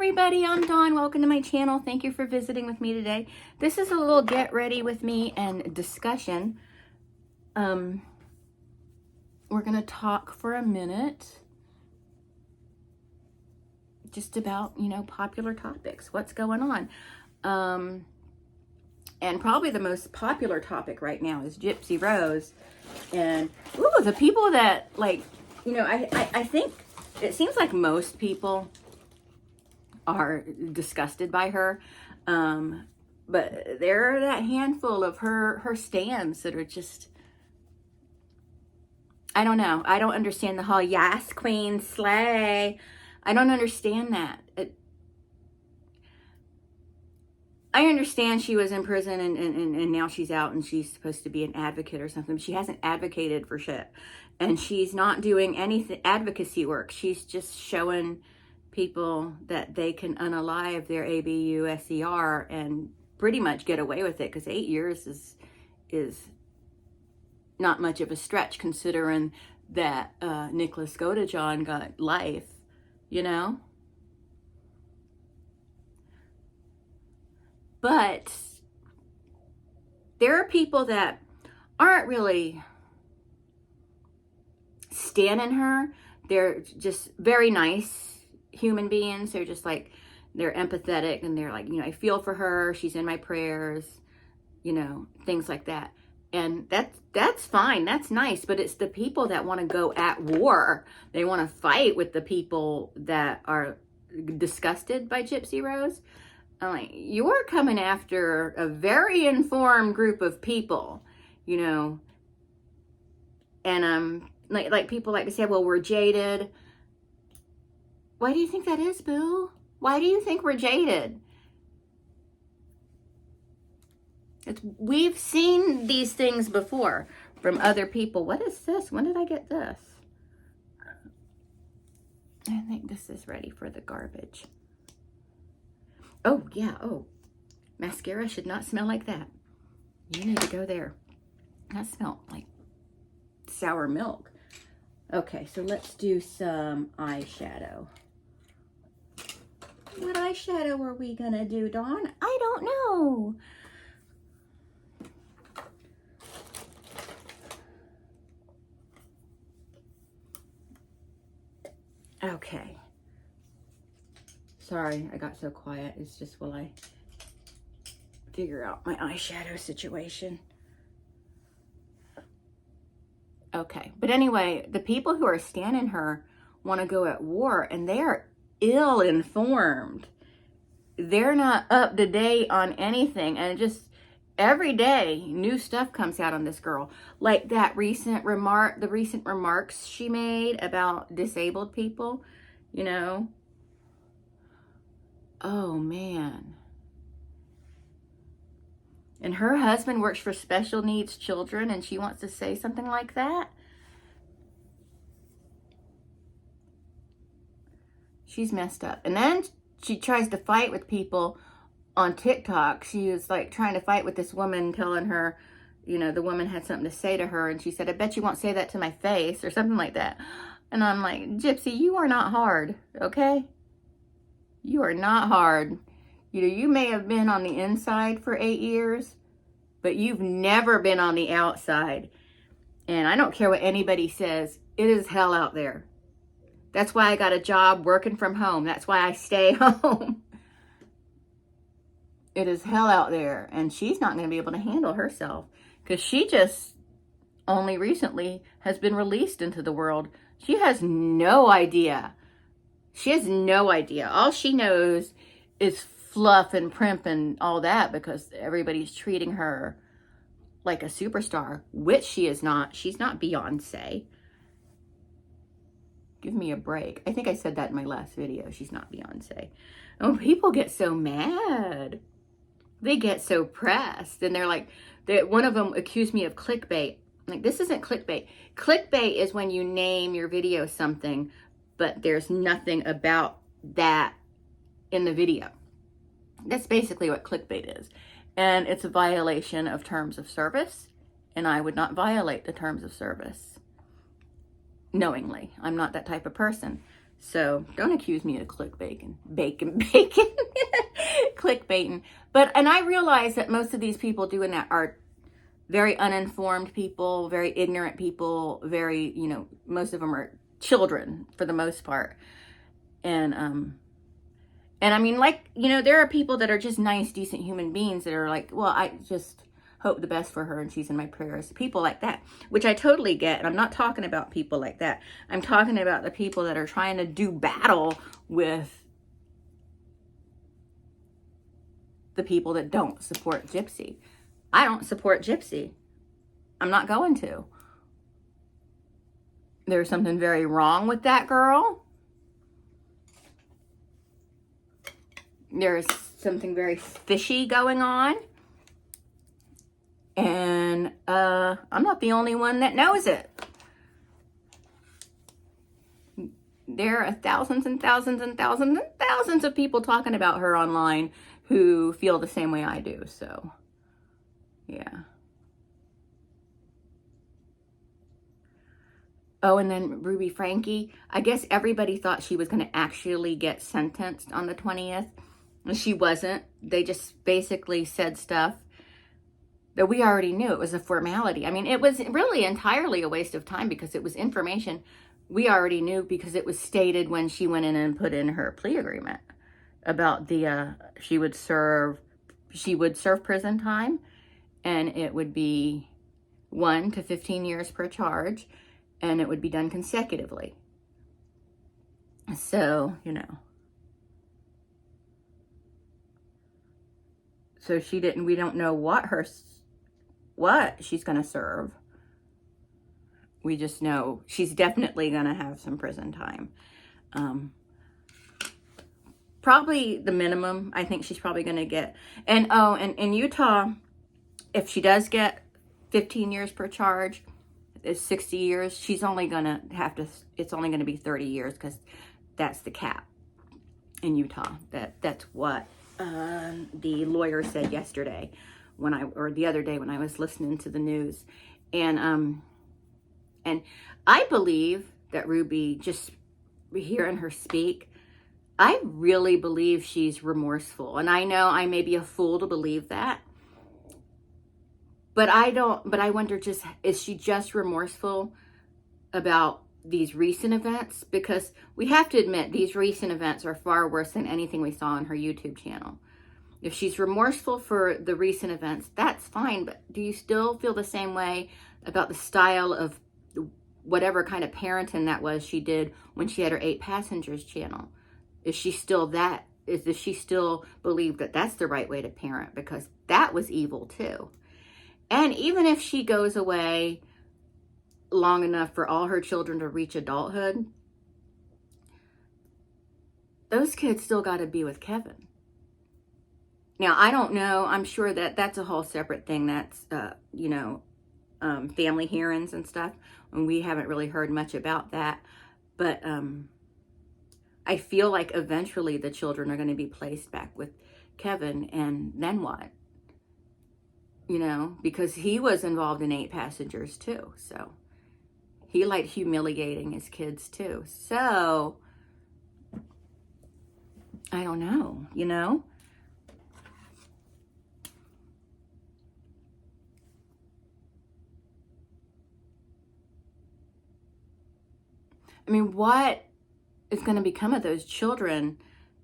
everybody, I'm Dawn. Welcome to my channel. Thank you for visiting with me today. This is a little get ready with me and discussion. We're gonna talk for a minute just about, popular topics, what's going on. And probably the most popular topic right now is Gypsy Rose. And the people that I think it seems like most people are disgusted by her, but there are that handful of her stands that are just, I don't know. I don't understand the whole yes queen slay. I don't understand that. I understand she was in prison and now she's out and she's supposed to be an advocate or something. She hasn't advocated for shit, and she's not doing any advocacy work. She's just showing people that they can unalive their ABUSER and pretty much get away with it, because 8 years is not much of a stretch considering that Nicholas Godejohn got life, But there are people that aren't really standing her. They're just very nice human beings. They're just like, they're empathetic and they're like, I feel for her. She's in my prayers, things like that. And that's fine. That's nice. But it's the people that want to go at war. They want to fight with the people that are disgusted by Gypsy Rose. I'm like, you're coming after a very informed group of people, and like people like to say, well, we're jaded. Why do you think that is, boo? Why do you think we're jaded? We've seen these things before from other people. What is this? When did I get this? I think this is ready for the garbage. Oh, yeah. Oh, mascara should not smell like that. You need to go there. That smelled like sour milk. Okay, so let's do some eyeshadow. What eyeshadow are we gonna do, Dawn? I don't know. Okay. Sorry, I got so quiet. It's just while I figure out my eyeshadow situation. Okay, but anyway, the people who are standing her want to go at war, and they are ill-informed. They're not up to date on anything, and just every day new stuff comes out on this girl. Like that recent the recent remarks she made about disabled people, Oh, man. And her husband works for special needs children, and she wants to say something like that? She's messed up. And then she tries to fight with people on TikTok. She was like trying to fight with this woman, telling her, the woman had something to say to her, and she said, I bet you won't say that to my face, or something like that. And I'm like, Gypsy, you are not hard, okay? You are not hard. You may have been on the inside for 8 years, but you've never been on the outside. And I don't care what anybody says. It is hell out there. That's why I got a job working from home. That's why I stay home. It is hell out there. And she's not going to be able to handle herself, because she just only recently has been released into the world. She has no idea. She has no idea. All she knows is fluff and primp and all that, because everybody's treating her like a superstar, which she is not. She's not Beyonce. Give me a break. I think I said that in my last video. She's not Beyonce. Oh, people get so mad. They get so pressed. And they're like, one of them accused me of clickbait. Like, this isn't clickbait. Clickbait is when you name your video something, but there's nothing about that in the video. That's basically what clickbait is. And it's a violation of terms of service, and I would not violate the terms of service knowingly. I'm not that type of person. So don't accuse me of clickbaiting, bacon, clickbaiting. And I realize that most of these people doing that are very uninformed people, very ignorant people, very, most of them are children for the most part. And I mean, there are people that are just nice, decent human beings that are like, well, I just hope the best for her and she's in my prayers. People like that, which I totally get. And I'm not talking about people like that. I'm talking about the people that are trying to do battle with the people that don't support Gypsy. I don't support Gypsy. I'm not going to. There's something very wrong with that girl. There's something very fishy going on. And I'm not the only one that knows it. There are thousands and thousands and thousands and thousands of people talking about her online who feel the same way I do. So, yeah. Oh, and then Ruby Franke. I guess everybody thought she was going to actually get sentenced on the 20th. And she wasn't. They just basically said stuff that we already knew. It was a formality. I mean, it was really entirely a waste of time because it was information we already knew because it was stated when she went in and put in her plea agreement about she would serve prison time, and it would be 1 to 15 years per charge, and it would be done consecutively. So, so we don't know what she's going to serve. We just know she's definitely going to have some prison time. Probably the minimum I think she's probably going to get. And in Utah, if she does get 15 years per charge, it's 60 years. She's only going to it's only going to be 30 years because that's the cap in Utah. That's what the lawyer said yesterday or the other day when I was listening to the news. And I believe that Ruby, just hearing her speak, I really believe she's remorseful. And I know I may be a fool to believe that. But I wonder, is she just remorseful about these recent events? Because we have to admit, these recent events are far worse than anything we saw on her YouTube channel. If she's remorseful for the recent events, that's fine. But do you still feel the same way about the style of whatever kind of parenting that was she did when she had her 8 Passengers channel? Does she still believe that that's the right way to parent? Because that was evil too. And even if she goes away long enough for all her children to reach adulthood, those kids still got to be with Kevin. Now, I don't know. I'm sure that that's a whole separate thing. That's, family hearings and stuff. And we haven't really heard much about that. But I feel like eventually the children are going to be placed back with Kevin. And then what? Because he was involved in 8 Passengers too. So he liked humiliating his kids too. So I don't know, I mean, what is going to become of those children,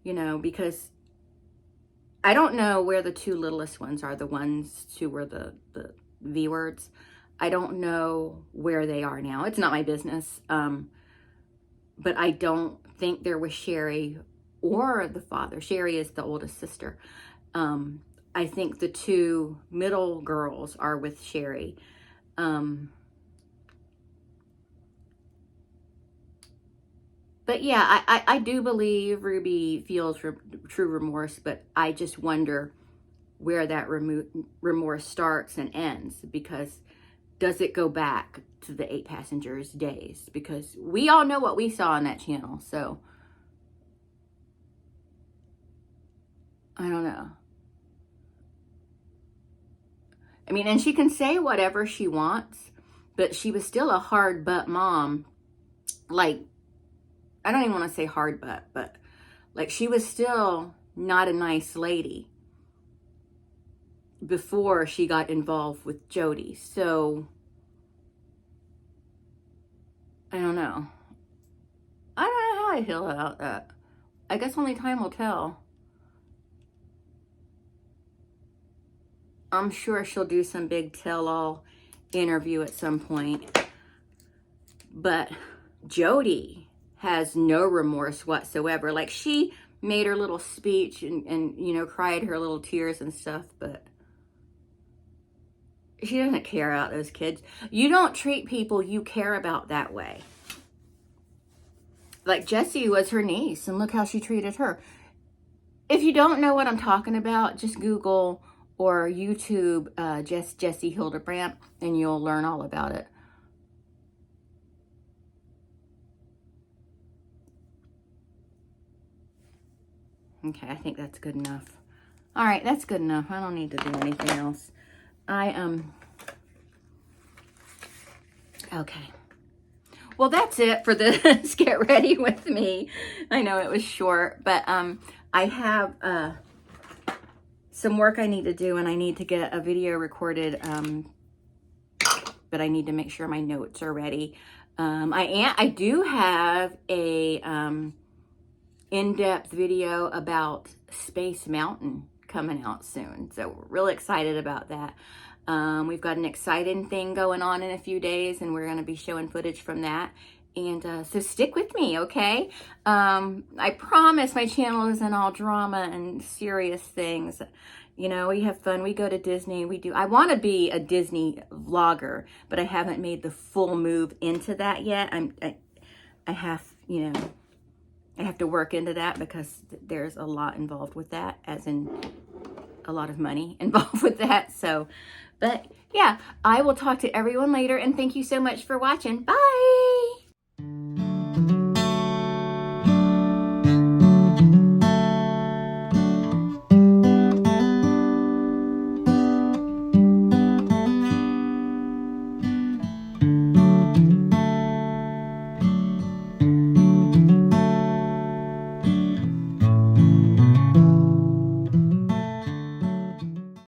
because I don't know where the 2 littlest ones are, the ones who were the V words. I don't know where they are now. It's not my business. But I don't think they're with Sherry or the father. Sherry is the oldest sister. I think the 2 middle girls are with Sherry. But yeah, I do believe Ruby feels true remorse, but I just wonder where that remorse starts and ends, because does it go back to the 8 Passengers days? Because we all know what we saw on that channel, so I don't know. I mean, and she can say whatever she wants, but she was still a hard butt mom, like I don't even want to say hard butt, but like she was still not a nice lady before she got involved with Jody. So I don't know. I don't know how I feel about that. I guess only time will tell. I'm sure she'll do some big tell-all interview at some point. But Jody has no remorse whatsoever. Like, she made her little speech and you know, cried her little tears and stuff, but she doesn't care about those kids. You don't treat people you care about that way. Like, Jessie was her niece, and look how she treated her. If you don't know what I'm talking about, just Google or YouTube Jessie Hildebrandt, and you'll learn all about it. Okay, I think that's good enough. All right, that's good enough. I don't need to do anything else. Okay. Well, that's it for this Get Ready With Me. I know it was short, but I have some work I need to do, and I need to get a video recorded, but I need to make sure my notes are ready. I do have a in-depth video about Space Mountain coming out soon, so we're really excited about that. We've got an exciting thing going on in a few days, and we're going to be showing footage from that. And so stick with me, okay? I promise my channel isn't all drama and serious things. You know, we have fun. We go to Disney. I want to be a Disney vlogger, but I haven't made the full move into that yet. I have, you know, I have to work into that because there's a lot involved with that, as in a lot of money involved with that. So, but yeah, I will talk to everyone later, and thank you so much for watching. Bye.